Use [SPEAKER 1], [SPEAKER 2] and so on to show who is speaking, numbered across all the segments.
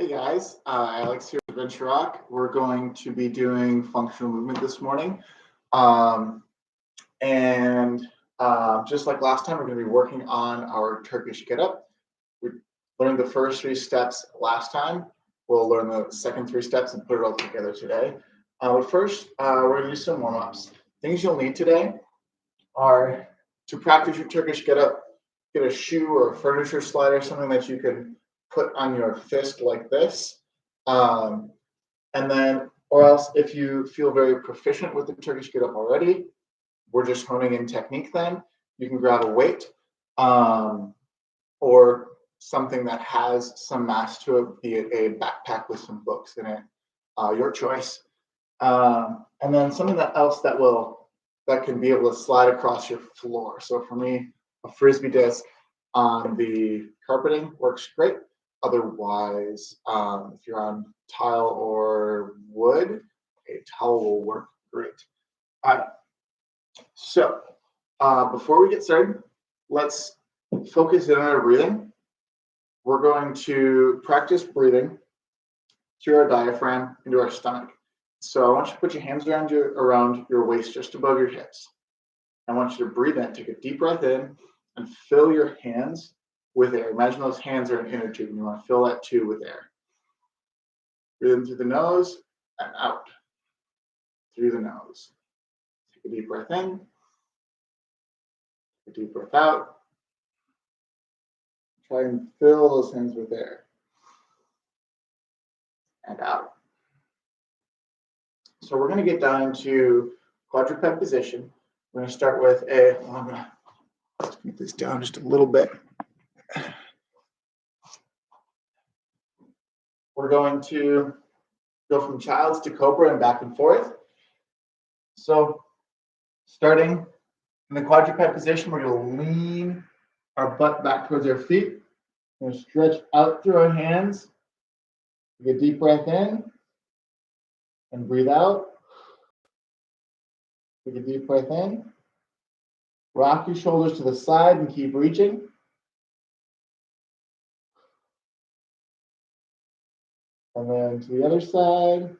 [SPEAKER 1] Hey guys, Alex here at Adventure Rock. We're going to be doing functional movement this morning. Um, and just like last time, we're going to be working on our Turkish get up. We learned the first three steps last time. We'll learn the second three steps and put it all together today. But first, we're going to do some warm ups. Things you'll need today are to practice your Turkish get up, get a shoe or a furniture slider, something that you can put on your fist like this. And then, or else if you feel very proficient with the Turkish get up already, we're just honing in technique then. You can grab a weight or something that has some mass to it, be it a backpack with some books in it, your choice. And then something else that can be able to slide across your floor. So for me, a frisbee disc on the carpeting works great. Otherwise, if you're on tile or wood, a towel will work great. All right. So before we get started, let's focus in on our breathing. We're going to practice breathing through our diaphragm into our stomach. So I want you to put your hands around your waist, just above your hips. I want you to breathe in, take a deep breath in, and fill your hands with air. Imagine those hands are an inner tube, and you want to fill that tube with air. Breathe in through the nose and out through the nose. Take a deep breath in, take a deep breath out. Try and fill those hands with air and out. So we're going to get down into quadruped position. We're going to start with I'm going to get this down just a little bit. We're going to go from child's to cobra and back and forth. So starting in the quadruped position, we're going to lean our butt back towards our feet. We're going to stretch out through our hands. Take a deep breath in and breathe out. Take a deep breath in. Rock your shoulders to the side and keep reaching. And then to the other side.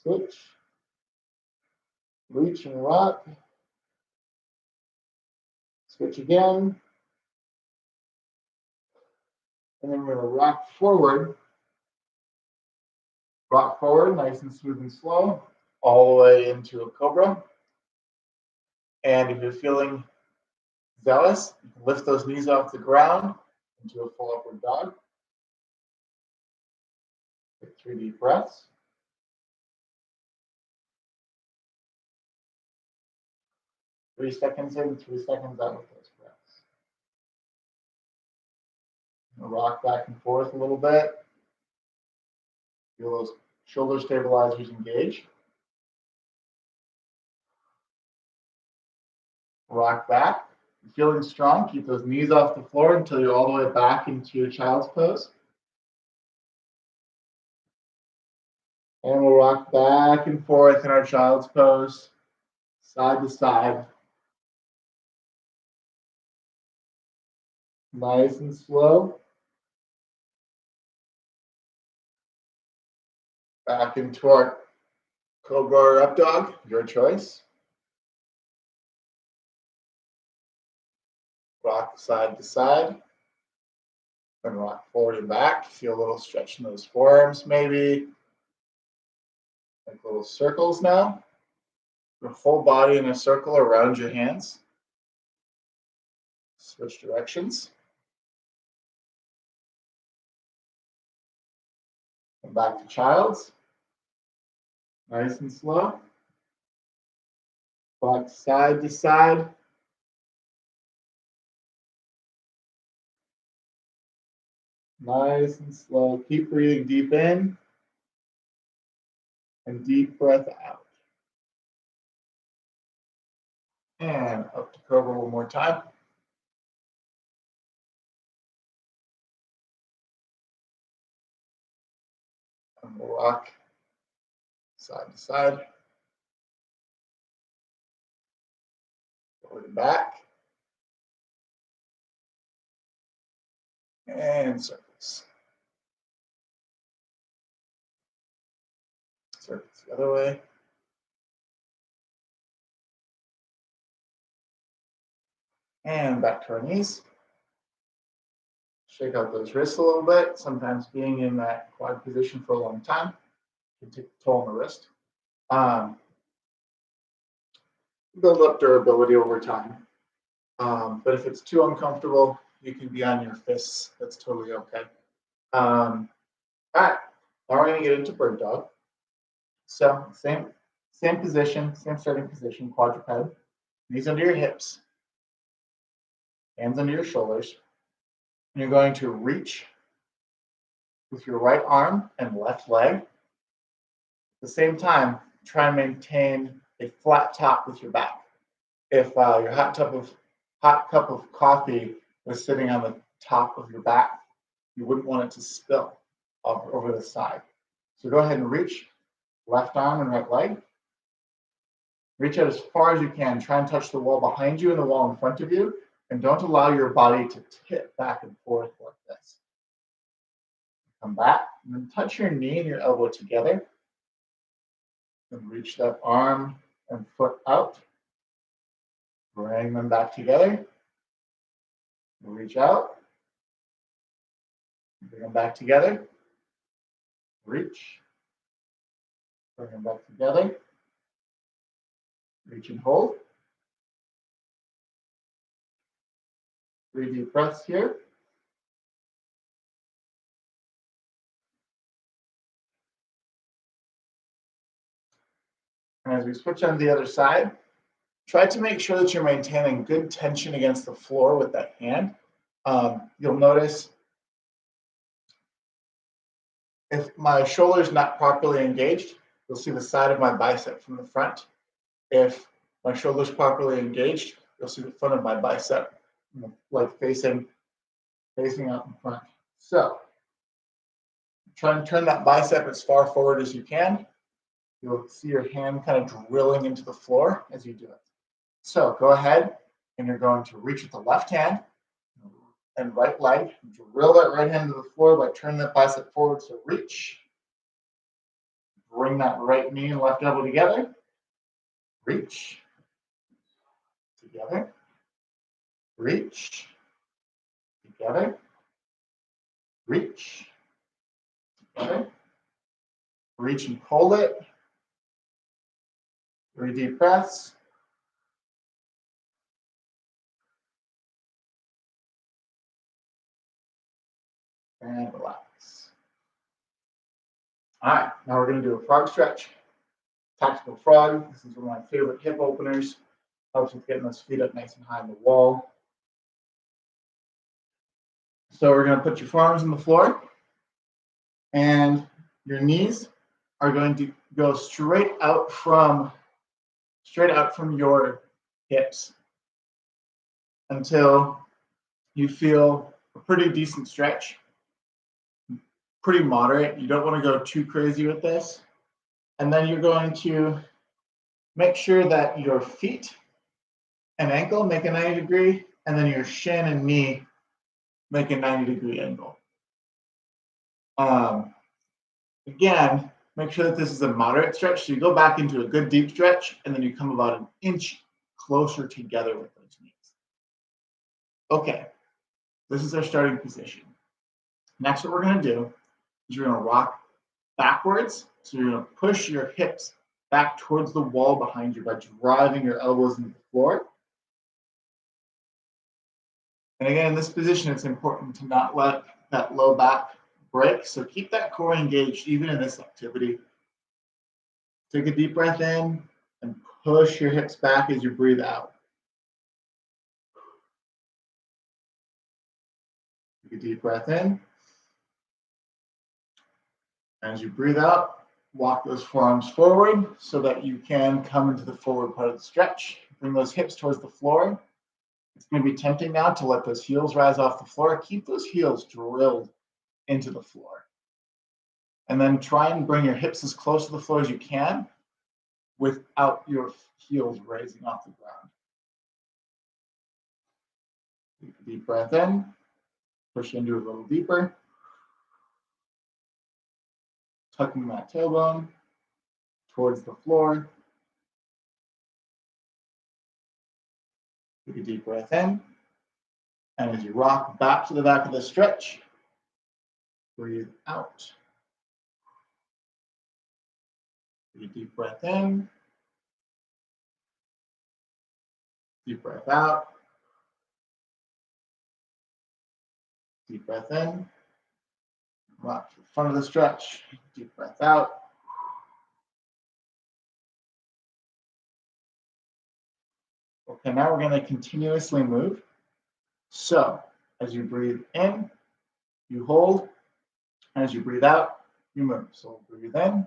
[SPEAKER 1] Switch. Reach and rock. Switch again. And then we're going to rock forward. Rock forward, nice and smooth and slow, all the way into a cobra. And if you're feeling zealous, you can lift those knees off the ground into a full upward dog. Take 3 deep breaths. Three seconds in, 3 seconds out with those breaths. Rock back and forth a little bit. Feel those shoulder stabilizers engage. Rock back. If you're feeling strong, keep those knees off the floor until you're all the way back into your child's pose. And we'll rock back and forth in our child's pose, side to side. Nice and slow. Back into our cobra or up dog, your choice. Rock side to side. Then rock forward and back. Feel a little stretch in those forearms maybe. Make little circles now. Your full body in a circle around your hands. Switch directions. And back to child's. Nice and slow. Rock side to side. Nice and slow. Keep breathing deep in and deep breath out. And up to cobra one more time. And we'll rock side to side. Forward and back. and circles. Circles the other way. And back to our knees. Shake out those wrists a little bit. Sometimes being in that quad position for a long time can take a toll on the wrist. Build up durability over time. But if it's too uncomfortable, you can be on your fists. That's totally okay. All right, now we're going to get into bird dog. So same position, same starting position, quadruped. Knees under your hips, hands under your shoulders. And you're going to reach with your right arm and left leg. At the same time, try and maintain a flat top with your back. If your hot cup of coffee was sitting on the top of your back, you wouldn't want it to spill over the side. So go ahead and reach, left arm and right leg. Reach out as far as you can. Try and touch the wall behind you and the wall in front of you, and don't allow your body to tip back and forth like this. Come back, and then touch your knee and your elbow together. And reach that arm and foot out. Bring them back together. Reach out. Bring them back together. Reach. Bring them back together. Reach and hold. 3 deep breaths here. And as we switch on to the other side, try to make sure that you're maintaining good tension against the floor with that hand. You'll notice if my shoulder is not properly engaged, you'll see the side of my bicep from the front. If my shoulder is properly engaged, you'll see the front of my bicep, like facing out in front. So try and turn that bicep as far forward as you can. You'll see your hand kind of drilling into the floor as you do it. So go ahead and you're going to reach with the left hand and right leg. Drill that right hand to the floor by turning that bicep forward. So reach. Bring that right knee and left elbow together. Reach. Together. Reach. Together. Reach. Together. Reach and hold it. 3 deep breaths. And relax. All right, now we're going to do a frog stretch. Tactical frog. This is one of my favorite hip openers. Helps with getting those feet up nice and high on the wall. So we're going to put your forearms on the floor, and your knees are going to go straight out from your hips until you feel a pretty decent stretch, pretty moderate. You don't want to go too crazy with this. And then you're going to make sure that your feet and ankle make a 90 degree, and then your shin and knee make a 90 degree angle. Again, make sure that this is a moderate stretch. So you go back into a good deep stretch, and then you come about an inch closer together with those knees. Okay, this is our starting position. Next, what we're going to do is you're going to rock backwards. So you're going to push your hips back towards the wall behind you by driving your elbows into the floor. And again, in this position, it's important to not let that low back break. So keep that core engaged even in this activity. Take a deep breath in and push your hips back as you breathe out. Take a deep breath in. As you breathe out, walk those forearms forward so that you can come into the forward part of the stretch. Bring those hips towards the floor. It's going to be tempting now to let those heels rise off the floor. Keep those heels drilled into the floor. And then try and bring your hips as close to the floor as you can without your heels raising off the ground. Take a deep breath in. Push into it a little deeper. Tucking that tailbone towards the floor. Take a deep breath in. And as you rock back to the back of the stretch, breathe out. Take a deep breath in. Deep breath out. Deep breath in. Rock to the front of the stretch. Deep breath out. Okay, now we're going to continuously move. So as you breathe in, you hold. As you breathe out, you move. So breathe in.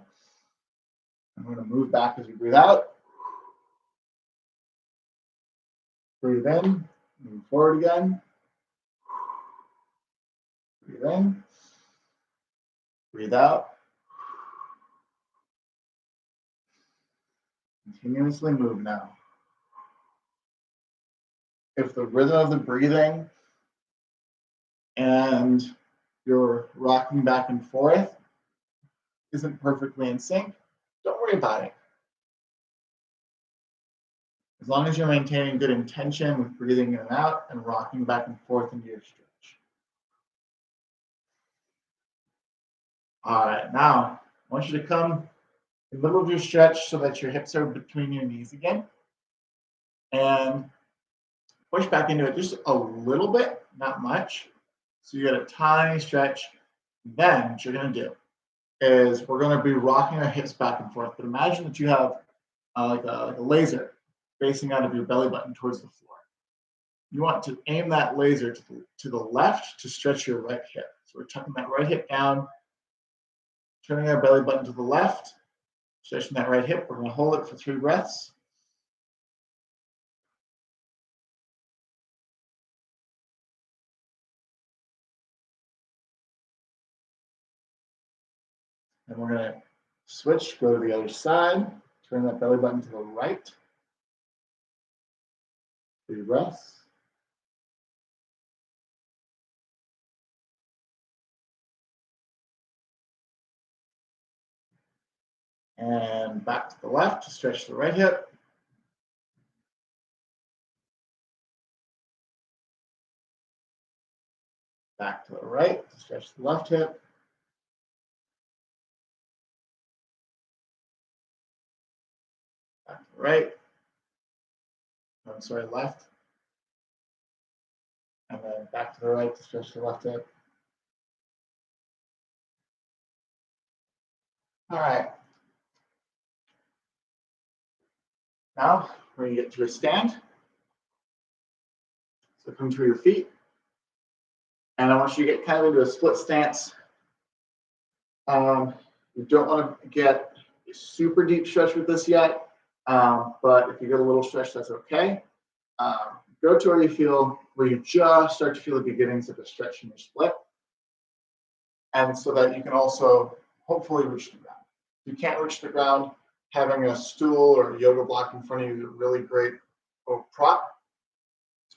[SPEAKER 1] I'm going to move back as you breathe out. Breathe in. Move forward again. Breathe in. Breathe out. Continuously move now. If the rhythm of the breathing and your rocking back and forth isn't perfectly in sync, don't worry about it. As long as you're maintaining good intention with breathing in and out and rocking back and forth into your stretch. All right, now I want you to come in the middle of your stretch so that your hips are between your knees again. And push back into it just a little bit, not much. So you get a tiny stretch. Then what you're going to do is we're going to be rocking our hips back and forth. But imagine that you have like a laser facing out of your belly button towards the floor. You want to aim that laser to the left to stretch your right hip. So we're tucking that right hip down, turning our belly button to the left, stretching that right hip. We're going to hold it for 3 breaths. And we're going to switch, go to the other side, turn that belly button to the right. 3 breaths. And back to the left to stretch the right hip. Back to the right to stretch the left hip. Back to the right. I'm sorry, left. And then back to the right to stretch the left hip. All right. Now we're going to get to a stand. So come to your feet. And I want you to get kind of into a split stance. You don't want to get a super deep stretch with this yet. But if you get a little stretch, that's okay. Go to where you just start to feel the beginnings of a stretch in your split. And so that you can also hopefully reach the ground. If you can't reach the ground, having a stool or a yoga block in front of you is a really great prop.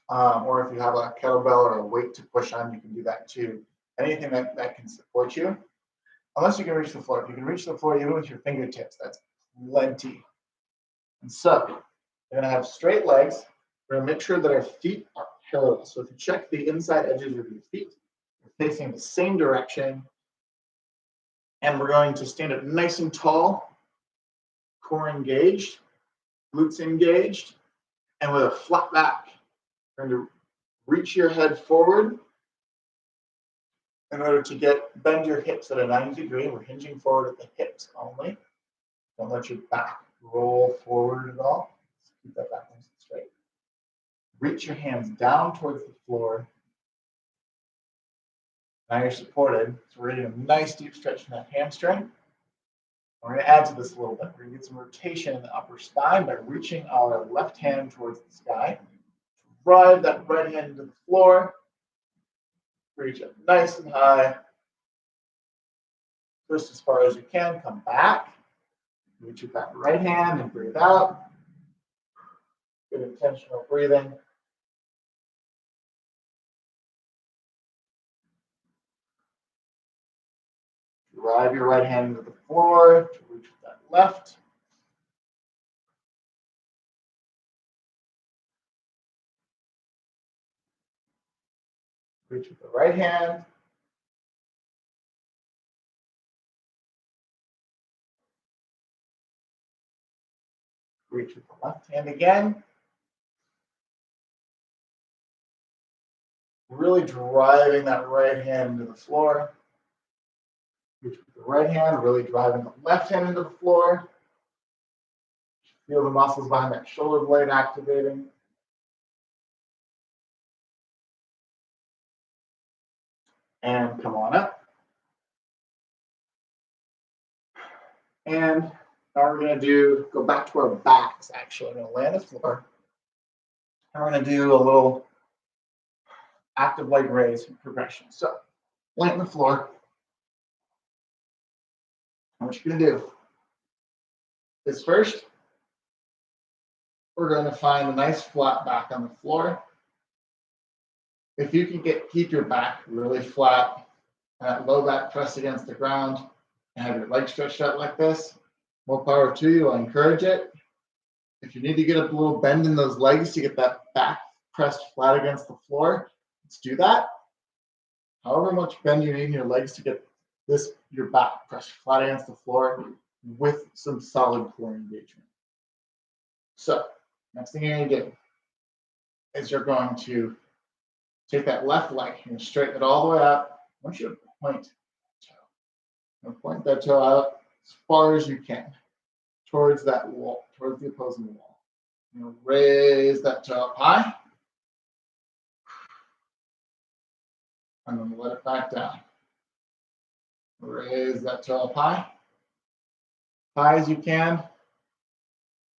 [SPEAKER 1] Or if you have a kettlebell or a weight to push on, you can do that too. Anything that can support you. Unless you can reach the floor. If you can reach the floor even with your fingertips, that's plenty. And so you're going to have straight legs. We're going to make sure that our feet are parallel. So if you check the inside edges of your feet, they're facing the same direction. And we're going to stand up nice and tall, core engaged, glutes engaged, and with a flat back. We're going to reach your head forward in order to bend your hips at a 90 degree. We're hinging forward at the hips only. Don't let your back roll forward at all. Just keep that back nice and straight. Reach your hands down towards the floor. Now you're supported. So we're getting a nice deep stretch in that hamstring. We're going to add to this a little bit. We're going to get some rotation in the upper spine by reaching our left hand towards the sky. Drive that right hand into the floor. Reach it nice and high. Twist as far as you can. Come back. Reach with that right hand and breathe out. Good intentional breathing. Drive your right hand into the floor to reach with that left. Reach with the right hand. Reach with the left hand again. Really driving that right hand into the floor. Reach with the right hand, really driving the left hand into the floor. Feel the muscles behind that shoulder blade activating. And come on up. And now we're going to go back to our backs, actually. We're going to lay on the floor. And we're going to do a little active leg raise progression. So, lay on the floor. And what you're going to do is first, we're going to find a nice flat back on the floor. If you can keep your back really flat, and that low back pressed against the ground, and have your legs stretched out like this, more power to you. I encourage it. If you need to get a little bend in those legs to get that back pressed flat against the floor, let's do that. However much bend you need in your legs to get your back pressed flat against the floor with some solid core engagement. So, next thing you're going to do is you're going to take that left leg and straighten it all the way up. I want you to point the toe. And point that toe out as far as you can towards that wall, towards the opposing wall. Raise that toe up high. And then let it back down. Raise that toe up high. High as you can.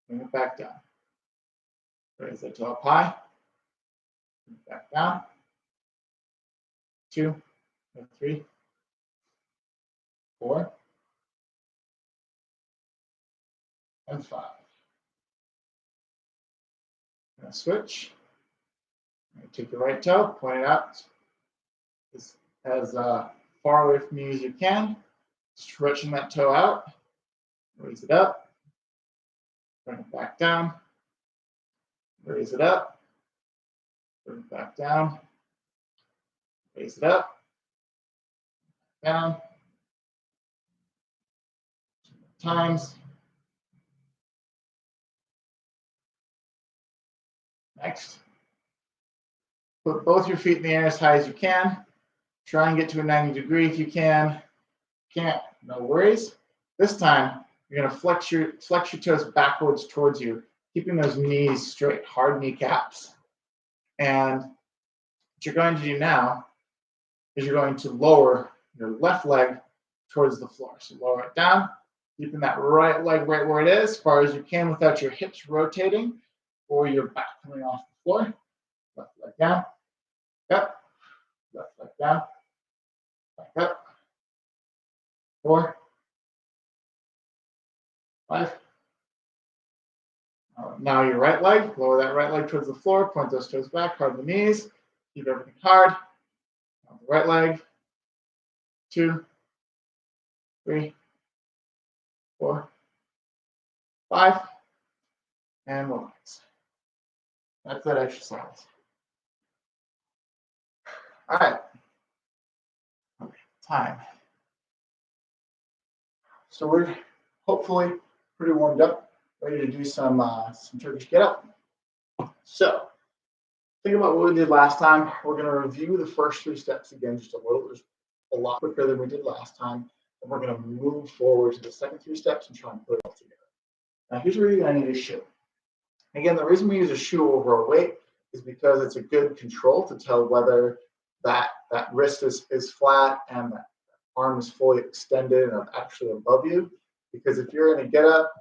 [SPEAKER 1] Bring it back down. Raise that toe up high. Bring it back down. 2, 3, 4, and 5. Now switch. Take your right toe, point it out as far away from you as you can. Stretching that toe out. Raise it up. Bring it back down. Raise it up. Bring it back down. Raise it up. Down. 2 more times. Next. Put both your feet in the air as high as you can. Try and get to a 90 degree if you can. Can't, no worries. This time, you're going to flex your toes backwards towards you, keeping those knees straight, hard kneecaps. And what you're going to do now is you're going to lower your left leg towards the floor. So lower it down, keeping that right leg right where it is, as far as you can without your hips rotating or your back coming off the floor. Left leg down, up, left leg down, back up, 4, 5. Now your right leg, lower that right leg towards the floor, point those toes back, hard the knees, keep everything hard. Now the right leg, 2, 3, 4, 5, and relax. That's that exercise. All right. Okay, time. So we're hopefully pretty warmed up, ready to do some Turkish get up. So think about what we did last time. We're going to review the first 3 steps again, just a lot quicker than we did last time. And we're going to move forward to the second 3 steps and try and put it all together. Now here's where you're going to need a shoe. Again, the reason we use a shoe over a weight is because it's a good control to tell whether that wrist is flat and that arm is fully extended and actually above you. Because if you're in a get up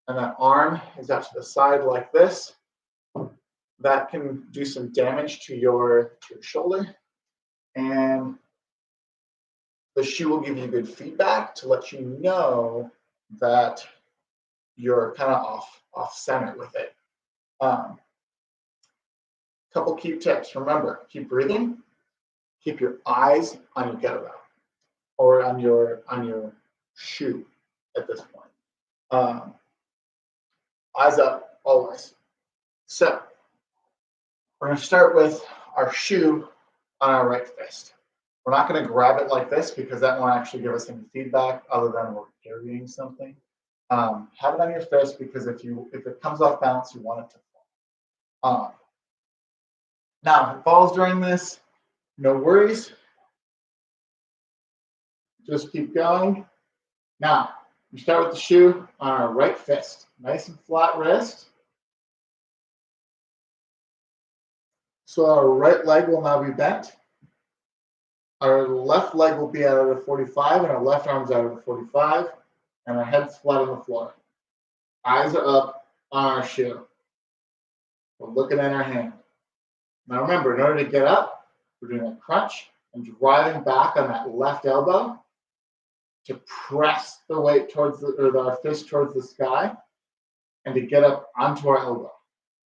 [SPEAKER 1] and that arm is out to the side like this, that can do some damage to your shoulder. And the shoe will give you good feedback to let you know that you're kind of off center with it. Couple key tips. Remember, keep breathing. Keep your eyes on your kettlebell. or on your shoe at this point. Eyes up always. So we're going to start with our shoe on our right fist. We're not going to grab it like this because that won't actually give us any feedback other than we're carrying something. Have it on your fist because if it comes off balance, you want it to fall. Now, if it falls during this, no worries. Just keep going. Now, we start with the shoe on our right fist. Nice and flat wrist. So our right leg will now be bent. Our left leg will be out of the 45 and our left arm's out of the 45. And our head's flat on the floor. Eyes are up on our shoe. We're looking at our hand. Now remember, in order to get up, we're doing a crunch and driving back on that left elbow to press the weight towards our fist towards the sky and to get up onto our elbow.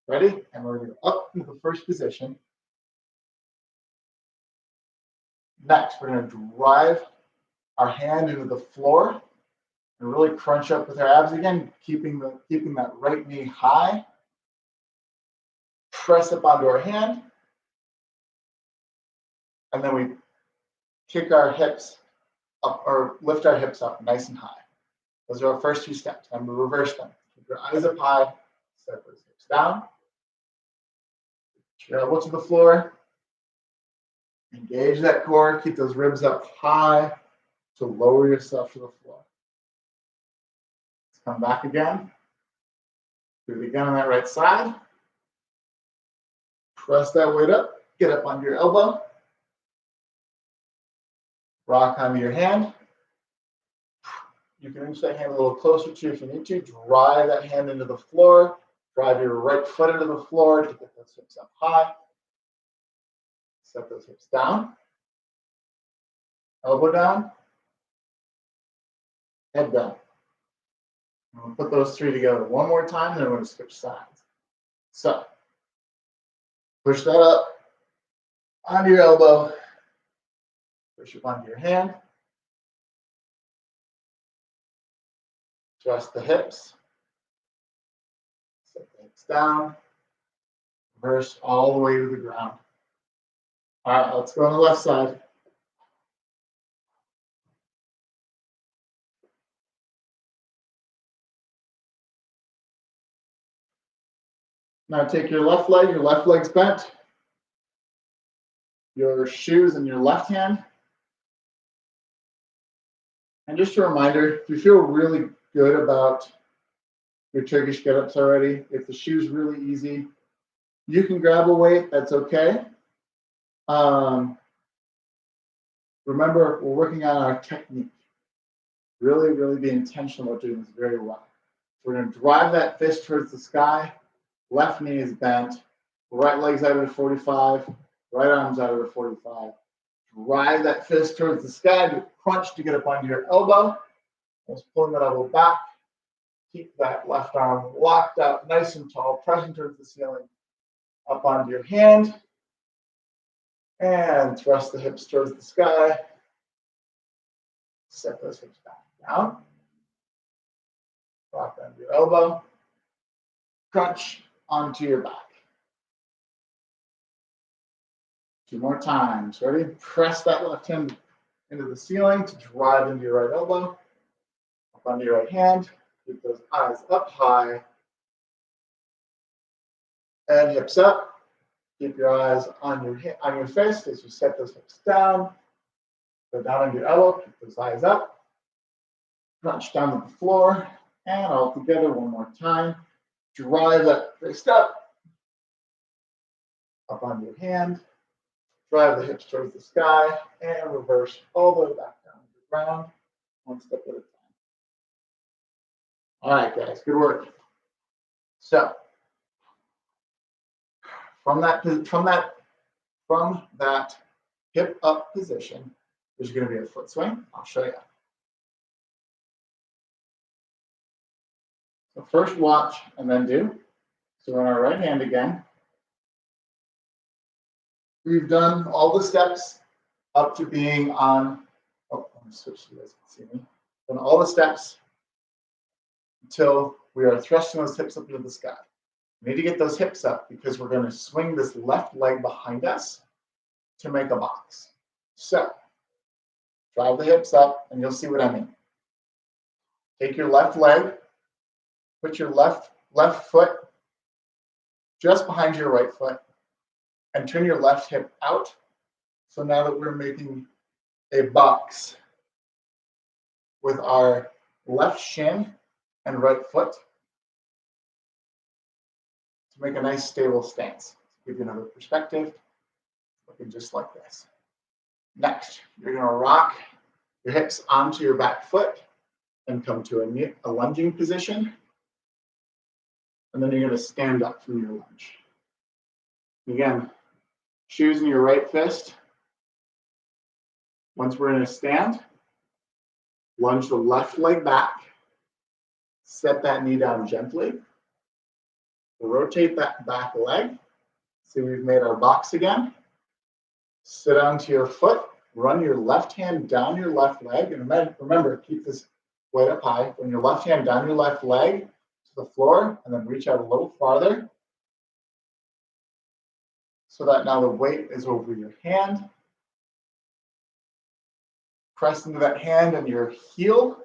[SPEAKER 1] Ready? And we're going to go up into the first position. Next, we're going to drive our hand into the floor and really crunch up with our abs again, keeping that right knee high. Press up onto our hand. And then we kick our hips up or lift our hips up nice and high. Those are our first two steps. And we reverse them. Keep your eyes up high, set those hips down. Your elbow to the floor. Engage that core. Keep those ribs up high to lower yourself to the floor. Let's come back again. Do it again on that right side. Press that weight up. Get up onto your elbow. Rock onto your hand. You can reach that hand a little closer to you if you need to. Drive that hand into the floor. Drive your right foot into the floor to get those hips up high. Set those hips down. Elbow down. Head down. I'm going to put those three together one more time, then we're going to switch sides. So, push that up onto your elbow. Push up onto your hand. Adjust the hips. Set the hips down. Reverse all the way to the ground. All right, let's go on the left side. Now take your left leg's bent. Your shoes in your left hand. And just a reminder, if you feel really good about your Turkish get-ups already, if the shoe's really easy, you can grab a weight, that's okay. Remember, we're working on our technique. Really, really be intentional about doing this very well. We're going to drive that fist towards the sky. Left knee is bent. Right leg's out of the 45. Right arm's out of the 45. Drive that fist towards the sky. Do a crunch to get up onto your elbow. Just pulling that elbow back. Keep that left arm locked up, nice and tall, pressing towards the ceiling. Up onto your hand. And thrust the hips towards the sky. Set those hips back down. Rock onto your elbow. Crunch onto your back. Two more times. Ready? Press that left hand into the ceiling to drive into your right elbow. Up onto your right hand. Keep those eyes up high. And hips up. Keep your eyes on your fist as you set those hips down. Go down on your elbow. Keep those eyes up. Crunch down to the floor. And all together one more time. Drive that fist up. Up onto your hand. Drive the hips towards the sky. And reverse all the way back down to the ground. One step at a time. All right, guys. Good work. So, from that hip up position, there's going to be a foot swing. I'll show you. So first watch and then do. So on our right hand again. We've done all the steps up to being on Oh, I'm going to switch so you guys can see me. Then all the steps until we are thrusting those hips up into the sky. We need to get those hips up because we're going to swing this left leg behind us to make a box. So drive the hips up and you'll see what I mean. Take your left leg, put your left foot just behind your right foot, and turn your left hip out. So now that we're making a box with our left shin and right foot to make a nice stable stance. Give you another perspective, looking just like this. Next, you're going to rock your hips onto your back foot and come to a lunging position. And then you're going to stand up from your lunge. Again, shoes in your right fist. Once we're in a stand, lunge the left leg back. Set that knee down gently. Rotate that back leg. See, we've made our box again. Sit onto your foot. Run your left hand down your left leg. And remember, keep this weight up high. Run your left hand down your left leg to the floor, and then reach out a little farther so that now the weight is over your hand. Press into that hand and your heel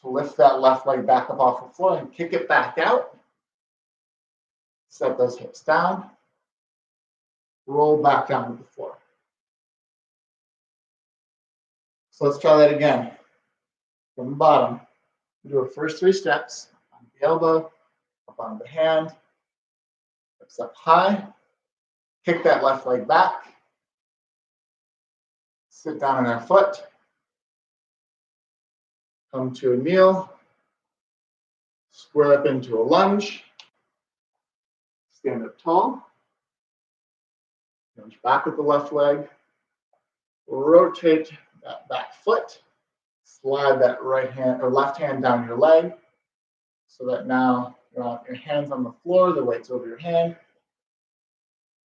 [SPEAKER 1] to lift that left leg back up off the floor and kick it back out. Set those hips down. Roll back down to the floor. So let's try that again. From the bottom, we do our first 3 steps. On the elbow, up on the hand, hips up high. Kick that left leg back. Sit down on our foot. Come to a kneel. Square up into a lunge. Stand up tall. Lunge back with the left leg. Rotate that back foot. Slide that right hand or left hand down your leg so that now your hands on the floor, the weight's over your hand.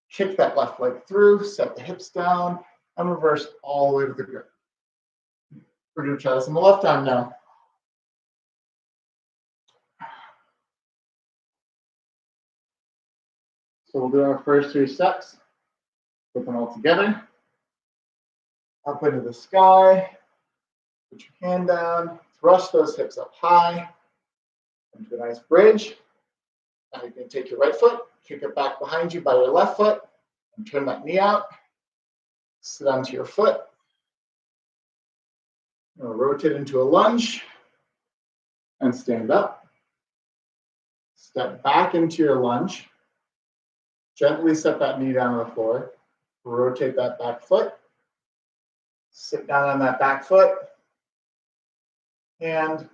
[SPEAKER 1] Kick that left leg through, set the hips down, and reverse all the way to the grip. We're going to try this on the left arm now. So we'll do our first 3 steps. Put them all together. Up into the sky. Put your hand down. Thrust those hips up high. Into a nice bridge. Now you can take your right foot, kick it back behind you by your left foot, and turn that knee out. Sit onto your foot. Rotate into a lunge and stand up. Step back into your lunge. Gently set that knee down on the floor. Rotate that back foot. Sit down on that back foot. Hand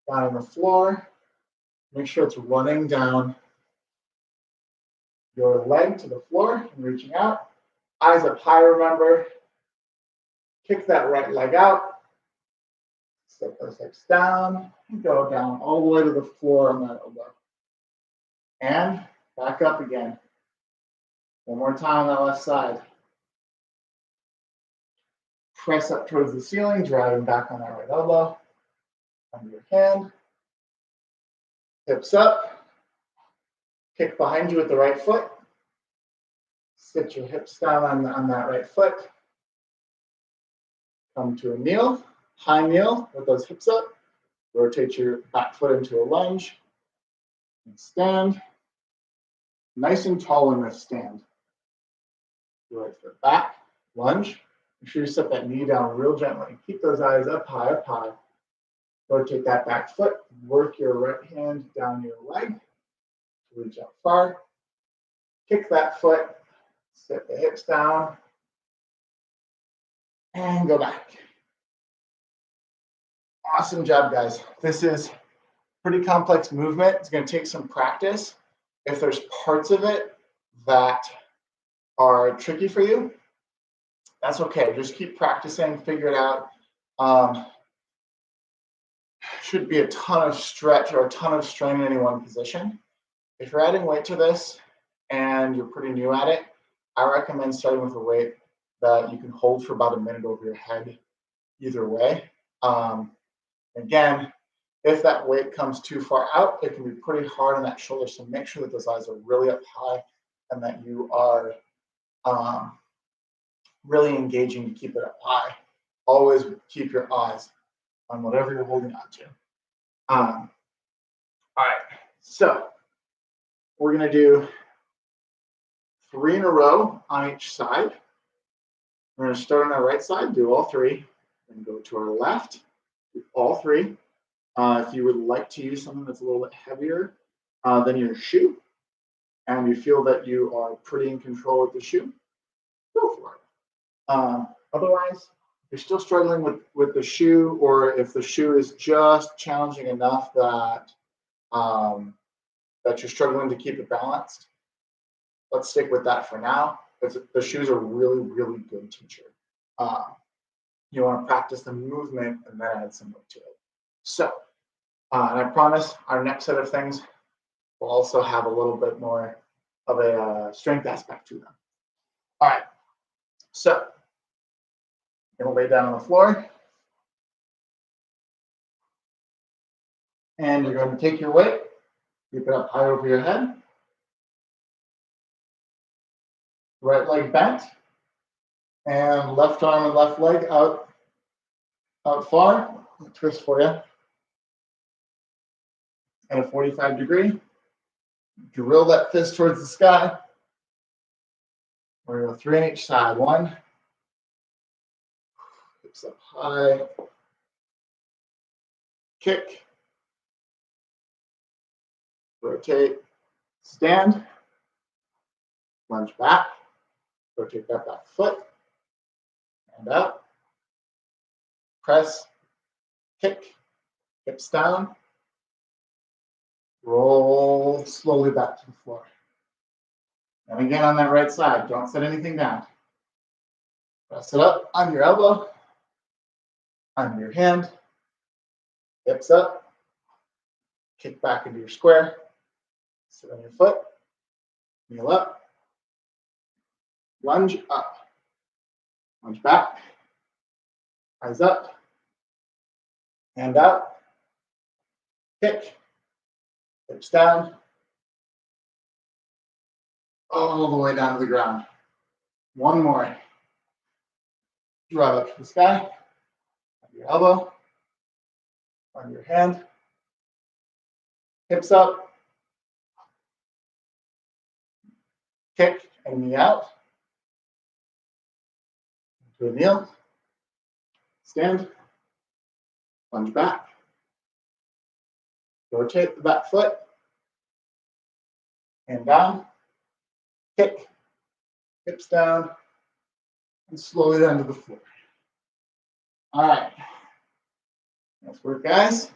[SPEAKER 1] down on the floor. Make sure it's running down your leg to the floor and reaching out. Eyes up high, remember. Kick that right leg out. Set those hips down and go down all the way to the floor on that elbow. And back up again. One more time on that left side. Press up towards the ceiling, driving back on that right elbow. Under your hand. Hips up. Kick behind you with the right foot. Sit your hips down on that right foot. Come to a kneel. High kneel with those hips up. Rotate your back foot into a lunge. And stand. Nice and tall in this stand. Your right foot back. Lunge. Make sure you set that knee down real gently. Keep those eyes up high, up high. Rotate that back foot. Work your right hand down your leg. Reach out far. Kick that foot. Set the hips down. And go back. Awesome job, guys. This is pretty complex movement. It's going to take some practice. If there's parts of it that are tricky for you, that's okay. Just keep practicing, figure it out. Should be a ton of stretch or a ton of strain in any one position. If you're adding weight to this and you're pretty new at it, I recommend starting with a weight that you can hold for about a minute over your head. either way. Again, if that weight comes too far out, it can be pretty hard on that shoulder. So make sure that those eyes are really up high and that you are really engaging to keep it up high. Always keep your eyes on whatever you're holding on to. All right, so we're going to do 3 in a row on each side. We're going to start on our right side, do all 3, then go to our left, do all 3. If you would like to use something that's a little bit heavier than your shoe, and you feel that you are pretty in control with the shoe, go for it. Otherwise, if you're still struggling with the shoe, or if the shoe is just challenging enough that that you're struggling to keep it balanced, let's stick with that for now. The shoes are really, really good teacher. You want to practice the movement and then add some weight to it. So, and I promise our next set of things will also have a little bit more of a strength aspect to them. All right, so you're going to lay down on the floor, and you're going to take your weight, keep it up high over your head, right leg bent, and left arm and left leg out far. Twist for you. At a 45 degree. Drill that fist towards the sky. We're going to go 3 on each side. 1. Hips up high. Kick. Rotate. Stand. Lunge back. Rotate that back foot. And up. Press. Kick. Hips down. Roll slowly back to the floor. And again on that right side, don't set anything down. Press it up on your elbow, on your hand, hips up, kick back into your square, sit on your foot, kneel up, lunge up, lunge back, eyes up, hand up, kick, hips down, all the way down to the ground. 1 more. Drive up to the sky, on your elbow, on your hand, hips up, kick and knee out, to a kneel, stand, lunge back, rotate the back foot, hand down, kick, hips down, and slowly down to the floor. All right. Nice work, guys.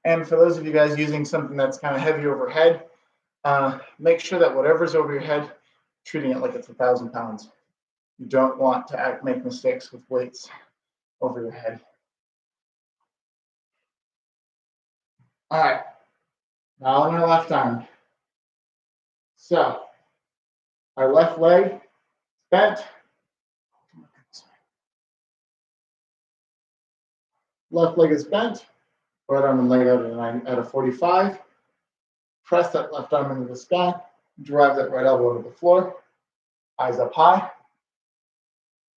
[SPEAKER 1] And for those of you guys using something that's kind of heavy overhead, make sure that whatever's over your head, treating it like it's 1,000 pounds. You don't want to make mistakes with weights over your head. All right. Now on our left arm. So our left leg bent. Left leg is bent. Right arm and leg out at a 45. Press that left arm into the sky. Drive that right elbow to the floor. Eyes up high.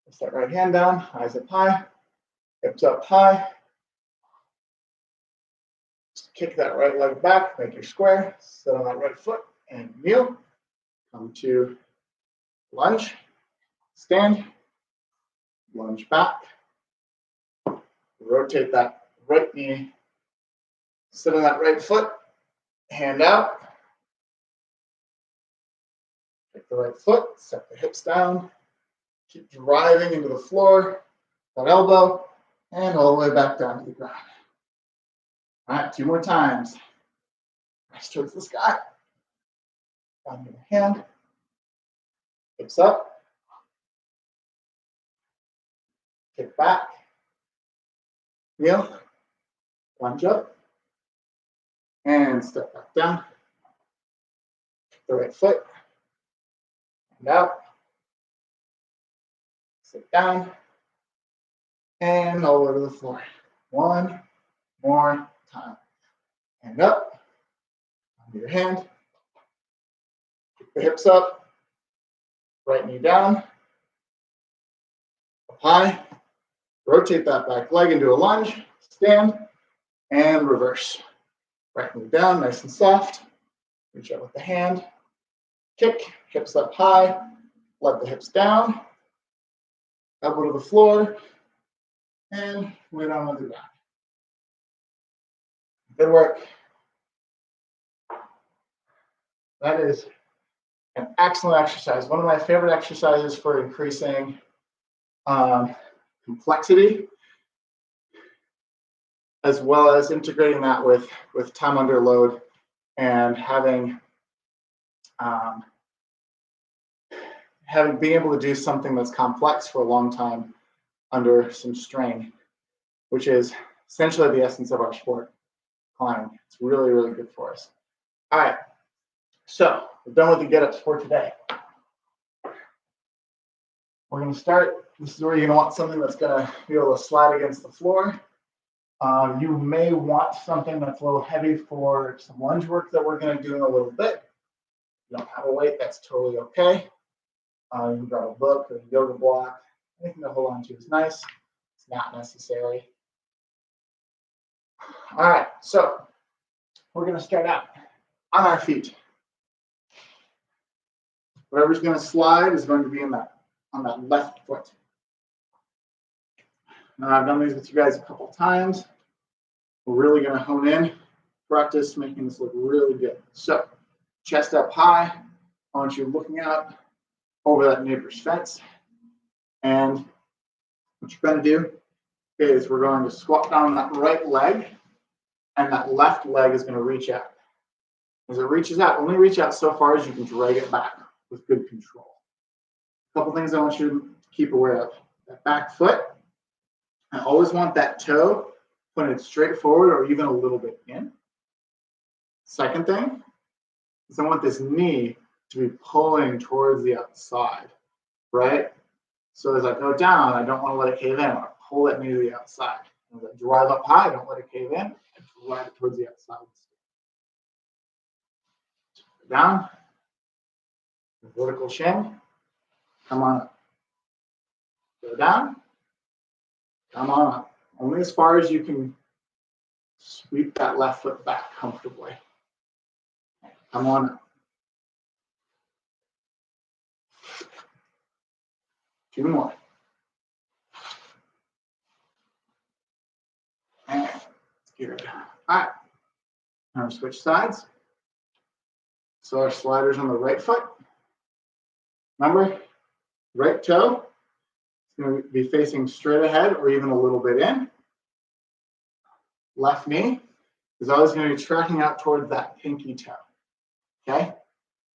[SPEAKER 1] Press that right hand down. Eyes up high. Hips up high. Just kick that right leg back. Make your square. Sit on that right foot and kneel. Come to lunge. Stand. Lunge back. Rotate that right knee. Sit on that right foot. Hand out. Take the right foot. Set the hips down. Keep driving into the floor. That elbow. And all the way back down to the ground. All right, 2 more times. Press towards the sky. Down to the hand. Hips up. Kick back. Kneel. Lunge up. And step back down. Kick the right foot. and out, sit down, and all over the floor. One more time. Hand up, onto your hand, kick the hips up, right knee down, up high, rotate that back leg into a lunge, stand, and reverse. Right knee down, nice and soft, reach out with the hand, kick, hips up high, let the hips down, elbow to the floor, and weight on the ground. Good work. That is an excellent exercise. One of my favorite exercises for increasing complexity, as well as integrating that with time under load and having being able to do something that's complex for a long time under some strain, which is essentially the essence of our sport, climbing. It's really, really good for us. All right, so we're done with the get-ups for today. We're going to start. This is where you're going to want something that's going to be able to slide against the floor. You may want something that's a little heavy for some lunge work that we're going to do in a little bit. If you don't have a weight, that's totally okay. You can grab a book or a yoga block. Anything to hold on to is nice. It's not necessary. All right, so we're going to start out on our feet. Whatever's going to slide is going to be on that left foot. Now, I've done these with you guys a couple times. We're really going to hone in, practice making this look really good. So, chest up high. I want you looking out over that neighbor's fence. And what you're going to do is we're going to squat down that right leg, and that left leg is going to reach out. As it reaches out, only reach out so far as you can drag it back with good control. A couple things I want you to keep aware of. That back foot, I always want that toe pointed straight forward or even a little bit in. Second thing is I want this knee to be pulling towards the outside, right? So as I go down, I don't want to let it cave in. I want to pull that knee to the outside. As I drive up high, I don't let it cave in. I drive it towards the outside. Down. Vertical shin. Come on up. Go down. Come on up. Only as far as you can sweep that left foot back comfortably. Come on up. 2 more. And good. All right. Now we switch sides. So our slider's on the right foot. Remember, right toe is going to be facing straight ahead or even a little bit in. Left knee is always going to be tracking out towards that pinky toe. Okay?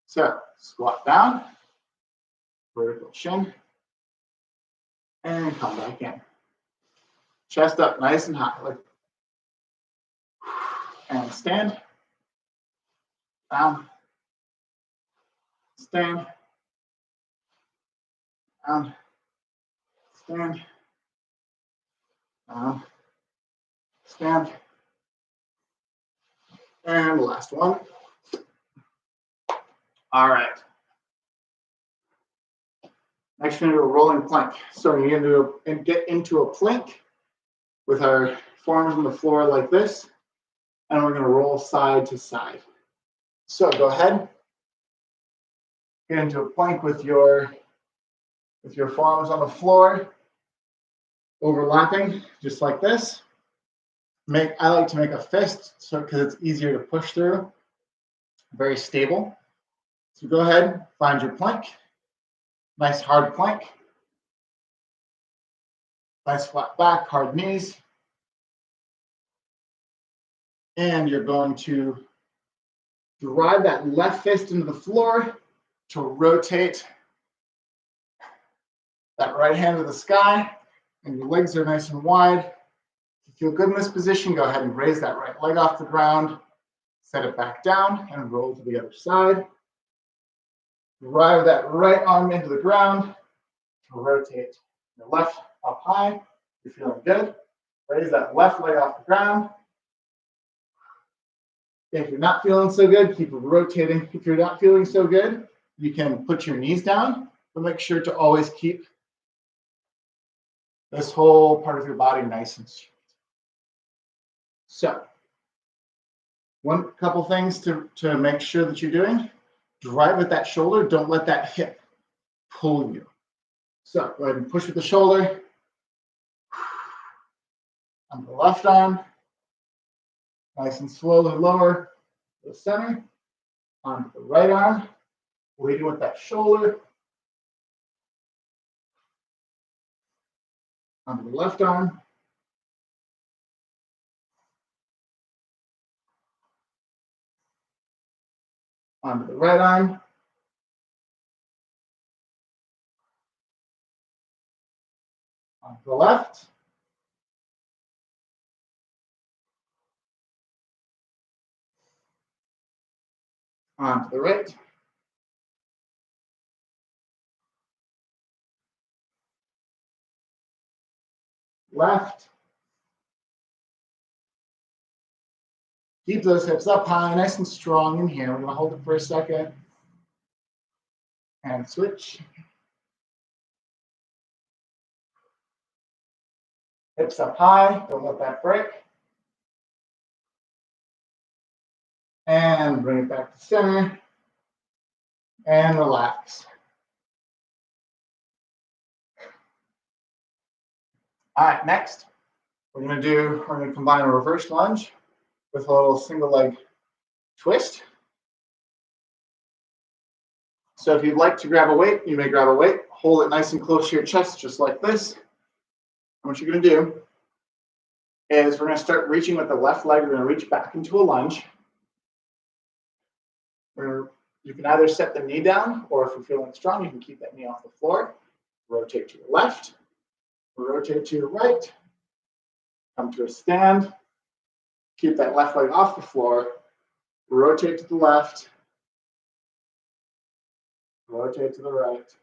[SPEAKER 1] So squat down, vertical shin, and come back in. Chest up nice and high. And stand. Down. Stand. Down. Stand. Down. Stand. And last one. All right. Next, we're going to do a rolling plank. So you're going to get into a plank with our forearms on the floor like this, and we're going to roll side to side. So go ahead. Get into a plank with your forearms on the floor, overlapping, just like this. I like to make a fist because it's easier to push through. Very stable. So go ahead, find your plank. Nice hard plank. Nice flat back, hard knees. And you're going to drive that left fist into the floor to rotate that right hand to the sky, and your legs are nice and wide. If you feel good in this position, go ahead and raise that right leg off the ground, set it back down, and roll to the other side. Drive that right arm into the ground. Rotate your left up high. You're feeling good. Raise that left leg off the ground. If you're not feeling so good, keep rotating. If you're not feeling so good, you can put your knees down, but make sure to always keep this whole part of your body nice and straight. So, one couple things to make sure that you're doing. Drive with that shoulder. Don't let that hip pull you. So, go ahead and push with the shoulder. On the left arm. Nice and slowly lower to the center. Onto the right arm. Leading with that shoulder. Onto the left arm. Onto the right arm. Onto the left. Onto the right. Left. Keep those hips up high, nice and strong in here. We're going to hold it for a second. And switch. Hips up high, don't let that break. And bring it back to center. And relax. All right, next, we're going to combine a reverse lunge with a little single leg twist. So if you'd like to grab a weight, you may grab a weight. Hold it nice and close to your chest, just like this. And what you're going to do is we're going to start reaching with the left leg. We're going to reach back into a lunge. You can either set the knee down, or if you're feeling strong, you can keep that knee off the floor. Rotate to your left. Rotate to your right. Come to a stand. Keep that left leg off the floor. Rotate to the left. Rotate to the right.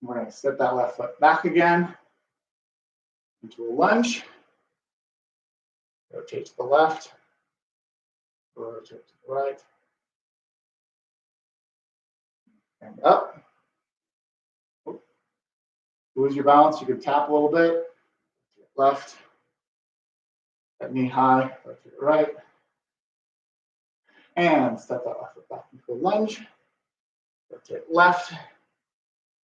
[SPEAKER 1] We're going to set that left foot back again into a lunge. Rotate to the left. Rotate to the right. And up. Lose your balance. You can tap a little bit. Left. That knee high. Rotate right. And step that left foot back into a lunge. Rotate left.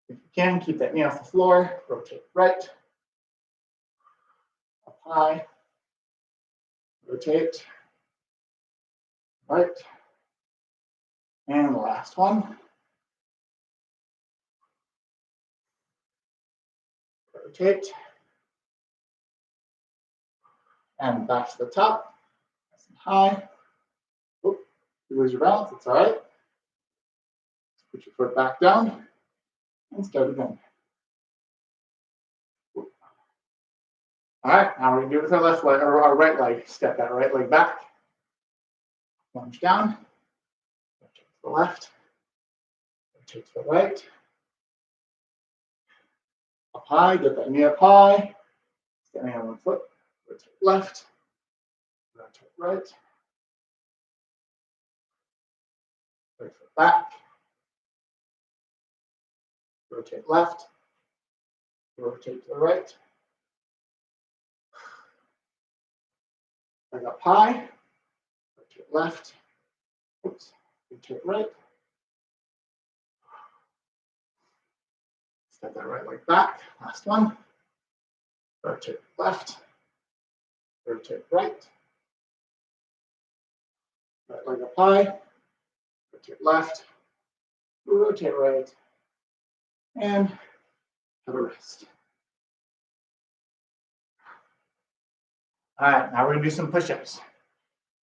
[SPEAKER 1] If you can, keep that knee off the floor. Rotate right. Up high. Rotate. Right. And the last one. Rotate. And back to the top. Nice and high. Oop, you lose your balance, it's all right. Put your foot back down and start again. All right, now we're going to do it with our left leg or our right leg. Step that right leg back. Lunge down. Rotate to the left. Rotate to the right. Up high, get that knee up high. Standing on one foot. Rotate left. Rotate right. Right foot back. Rotate left. Rotate to the right. Bring up high. Rotate left. Oops. Rotate right. Step that right leg back. Last one. Rotate left. Rotate right. Right leg up high. Rotate left. Rotate right. And have a rest. All right, now we're going to do some push-ups.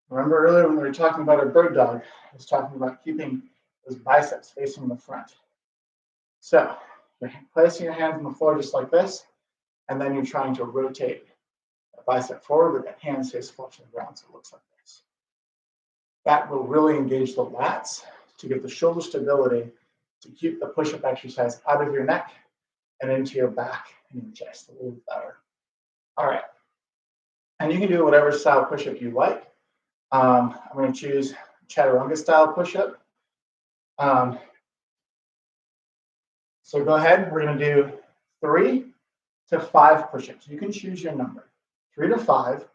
[SPEAKER 1] Remember earlier when we were talking about our bird dog, I was talking about keeping those biceps facing the front. So you're placing your hands on the floor just like this, and then you're trying to rotate the bicep forward with that hand stays flush on the ground, so it looks like this. That will really engage the lats to give the shoulder stability to keep the push-up exercise out of your neck and into your back and your chest a little better. All right. And you can do whatever style push-up you like. I'm going to choose chaturanga style push-up. So go ahead. We're going to do 3 to 5 push-ups. You can choose your number, 3 to 5.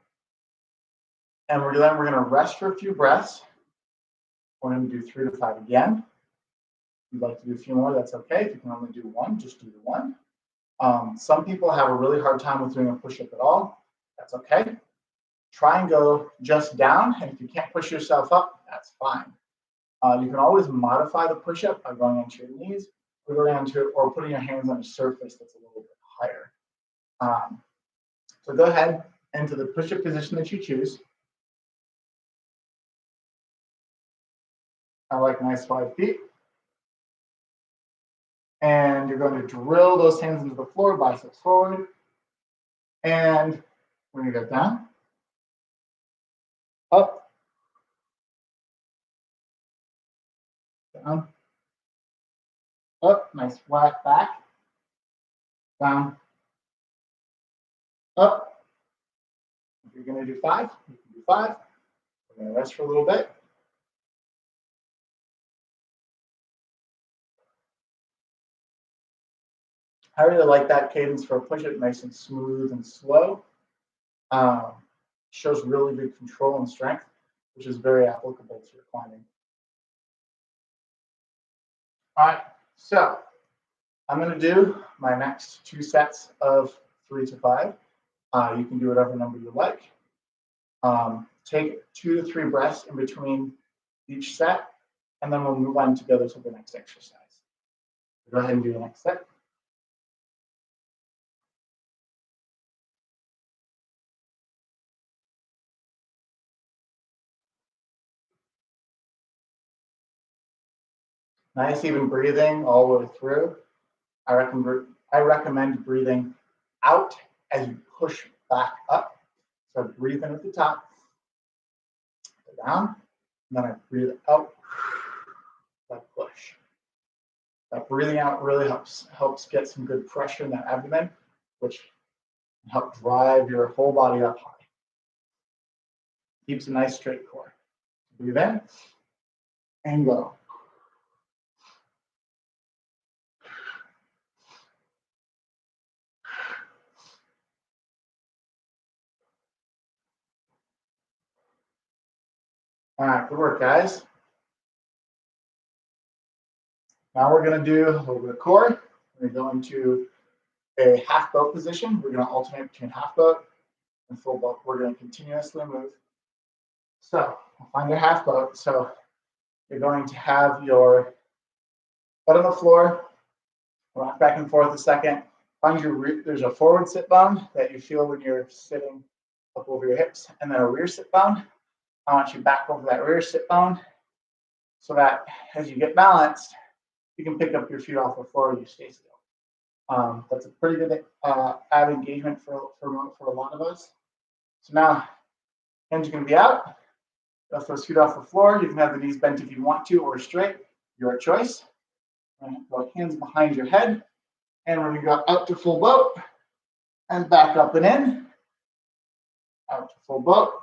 [SPEAKER 1] And we're going to rest for a few breaths. We're going to do 3 to 5 again. If you'd like to do a few more, that's okay. If you can only do 1, just do the 1. Some people have a really hard time with doing a push-up at all. That's okay. Try and go just down, and if you can't push yourself up, that's fine. You can always modify the push-up by going onto your knees, or putting your hands on a surface that's a little bit higher. So go ahead into the push-up position that you choose. I like nice wide feet. And you're going to drill those hands into the floor, biceps forward. And we're going to go down, up, down, up, nice flat back, down, up. If you're going to do 5, you can do 5. We're going to rest for a little bit. I really like that cadence for a push-up, nice and smooth and slow. Shows really good control and strength, which is very applicable to your climbing. All right, so I'm going to do my next 2 sets of 3 to 5. You can do whatever number you like. Take 2 to 3 breaths in between each set, and then we'll move on together to the next exercise. Go ahead and do the next set. Nice even breathing all the way through. I recommend breathing out as you push back up. So I breathe in at the top, go down, and then I breathe out, like push. That breathing out really helps get some good pressure in that abdomen, which can help drive your whole body up high. Keeps a nice straight core. Breathe in and go. All right, good work, guys. Now we're going to do a little bit of core. We're going to go into a half boat position. We're going to alternate between half boat and full boat. We're going to continuously move. So find your half boat. So you're going to have your butt on the floor, rock back and forth a second. Find there's a forward sit bone that you feel when you're sitting up over your hips, and then a rear sit bone. I want you back over that rear sit bone so that as you get balanced, you can pick up your feet off the floor and you stay still. That's a pretty good ab engagement for a lot of us. So now, hands are going to be out. Lift those feet off the floor. You can have the knees bent if you want to, or straight, your choice. Go hands behind your head. And we're going to go out to full boat and back up and in. Out to full boat.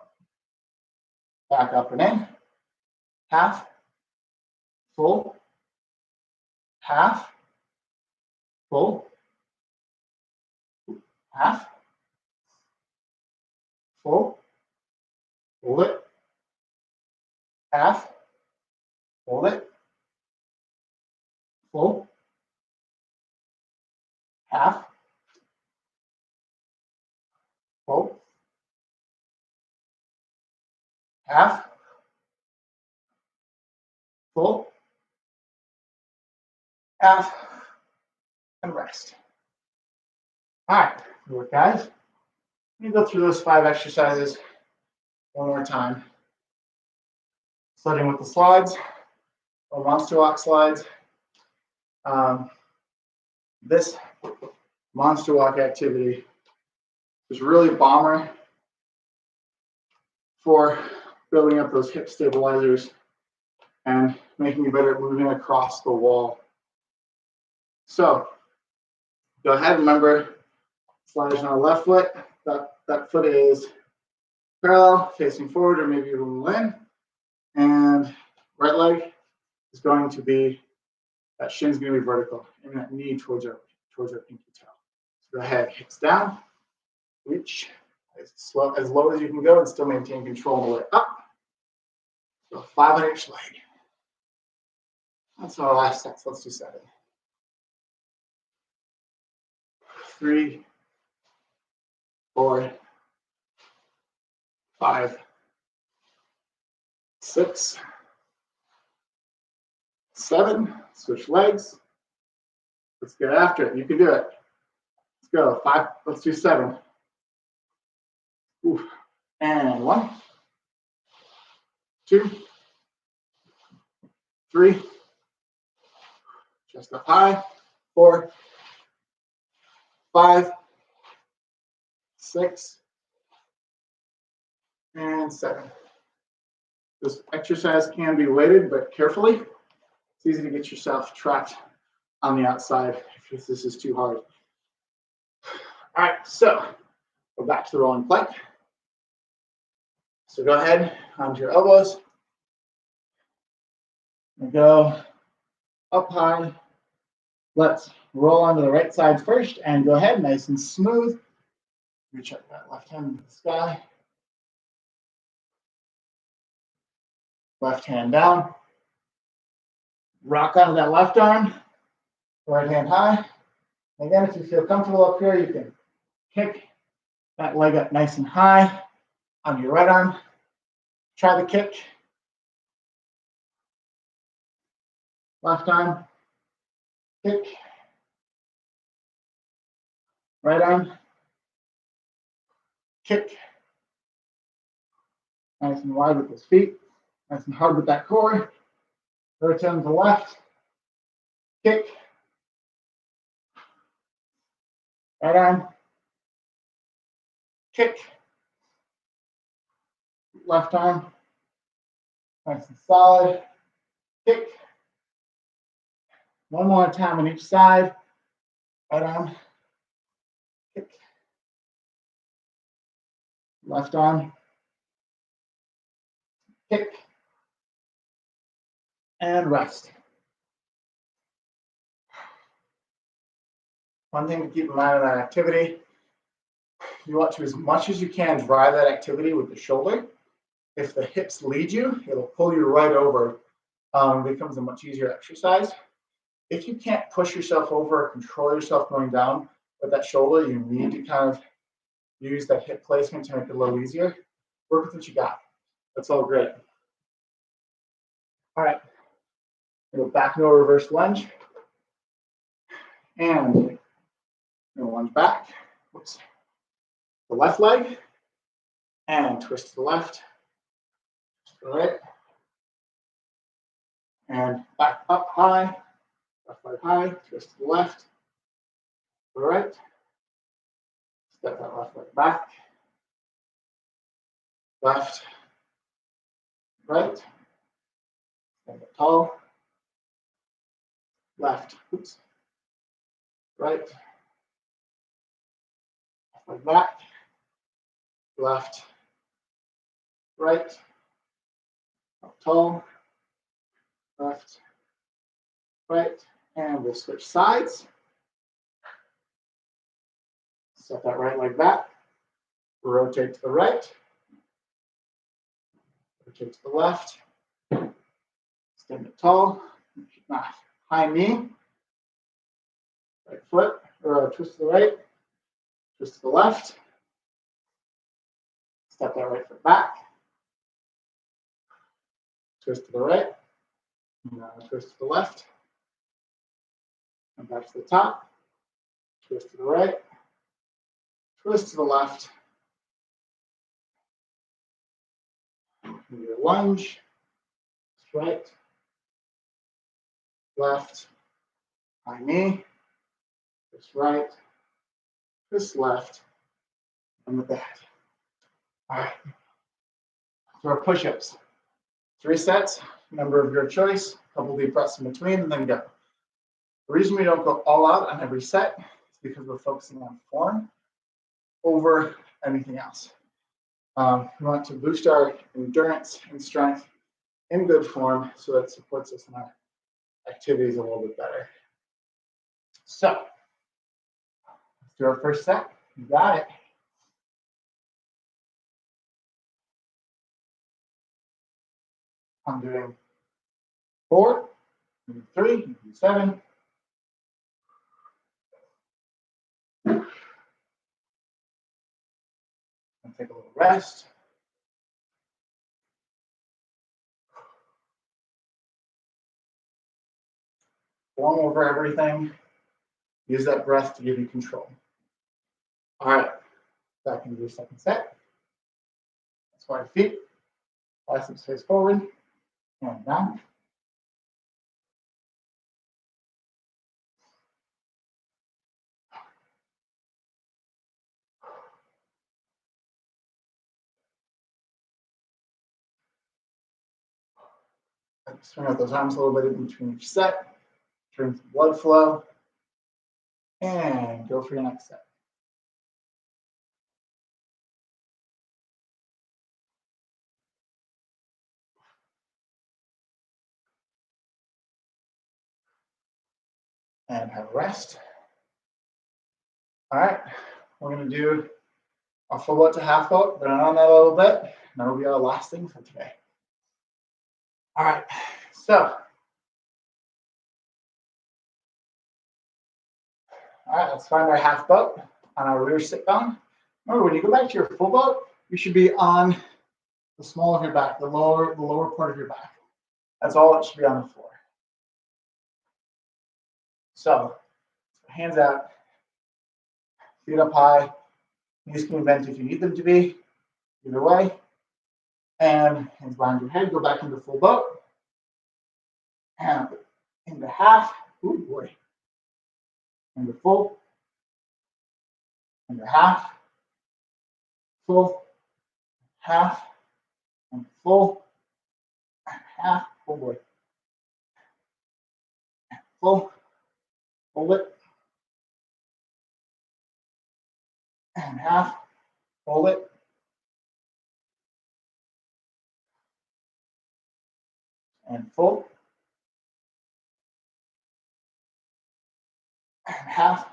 [SPEAKER 1] Back up and in. Half. Full. Half. Full. Half. Full. Hold it. Half. Hold it. Full. Half. Full. Half. Full. Half. And rest. All right, good work, guys. Let me go through those 5 exercises one more time. Starting with the slides, or monster walk slides. This monster walk activity is really a bomber for building up those hip stabilizers and making you better at moving across the wall. So go ahead, remember, sliders on the left foot. That foot is parallel, facing forward, or maybe a little in. And right leg is going to be, that shin's going to be vertical, and that knee towards our pinky toe. So go ahead, hips down, reach as low as you can go and still maintain control all the way up. So 5 on each leg. That's our last set. So let's do 7. 3, 4, 5, 6, 7. Switch legs. Let's get after it. You can do it. Let's go. 5. Let's do 7. Oof. And 1, 2, 3. Just up high. 4, 5, 6, and 7. This exercise can be weighted, but carefully. It's easy to get yourself trapped on the outside if this is too hard. All right, so go back to the rolling plank. So go ahead onto your elbows and go up high. Let's roll onto the right side first and go ahead, nice and smooth. Reach up that left hand into the sky. Left hand down. Rock onto that left arm. Right hand high. Again, if you feel comfortable up here, you can kick that leg up nice and high on your right arm. Try the kick. Left arm. Kick. Right arm. Kick. Nice and wide with those feet. Nice and hard with that core. Rotate to the left. Kick. Right arm. Kick. Left arm. Nice and solid. Kick. One more time on each side. Right arm. Kick. Left arm. Kick. And rest. One thing to keep in mind of that activity, you want to, as much as you can, drive that activity with the shoulder. If the hips lead you, it'll pull you right over. It becomes a much easier exercise. If you can't push yourself over or control yourself going down with that shoulder, you need to kind of use that hip placement to make it a little easier. Work with what you got. That's all great. All right. Go back into a reverse lunge. And lunge back. Whoops. The left leg. And twist to the left. Twist to the right. And back up high. Left leg high. Twist to the left. To the right. Step that left leg back. Left. Right. Stand up tall. Left. Oops. Right. Left leg back. Left. Right. Up tall. Left. Right. And we'll switch sides. Step that right leg back. Rotate to the right. Rotate to the left. Stand up tall. High knee. Right foot. Or twist to the right. Twist to the left. Step that right foot back. Twist to the right. Now twist to the left. And back to the top. Twist to the right. Twist to the left. Your lunge. Right. Left. High knee. Twist right. Twist left. And with that. All right. So our push-ups. 3 sets, number of your choice, a couple deep breaths in between, and then go. The reason we don't go all out on every set is because we're focusing on form over anything else. We want to boost our endurance and strength in good form so that it supports us in our activities a little bit better. So let's do our first set. You got it. I'm doing 4, 3, 7. And take a little rest. Form over everything. Use that breath to give you control. All right, back into your second set. That's wide feet. Biceps face forward and down. Swing out those arms a little bit in between each set. Bring some blood flow. And go for your next set. And have a rest. All right, we're going to do a full boat to half boat, but on that a little bit. That will be our last thing for today. All right, so. All right, let's find our half boat on our rear sit bone. Remember, when you go back to your full boat, you should be on the small of your back, the lower part of your back. That's all it should be on the floor. So, hands out, feet up high, knees can be bent if you need them to be, either way. And hands behind your head, go back into full boat. And into half, oh boy. Into full, into half, full, half, and full, and half, oh boy. Full, hold it, and half, hold it, and full, and half,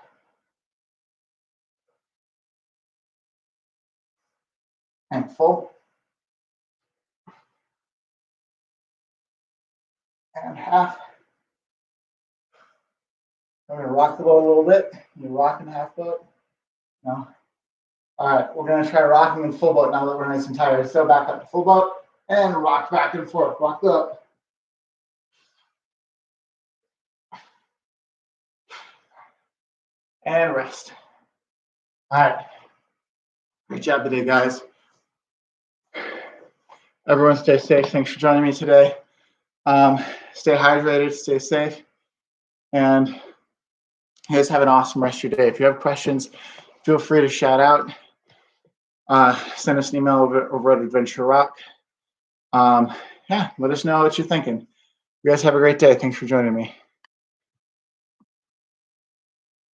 [SPEAKER 1] and full, and half. I'm going to rock the boat a little bit. You rocking half boat? No? All right, we're going to try rocking in full boat now that we're nice and tired. So back up to full boat and rock back and forth. Rock up. And rest. All right. Great job today, guys. Everyone stay safe. Thanks for joining me today. Stay hydrated, stay safe, and you guys have an awesome rest of your day. If you have questions, feel free to shout out. Send us an email over at Adventure Rock. Yeah, let us know what you're thinking. You guys have a great day. Thanks for joining me.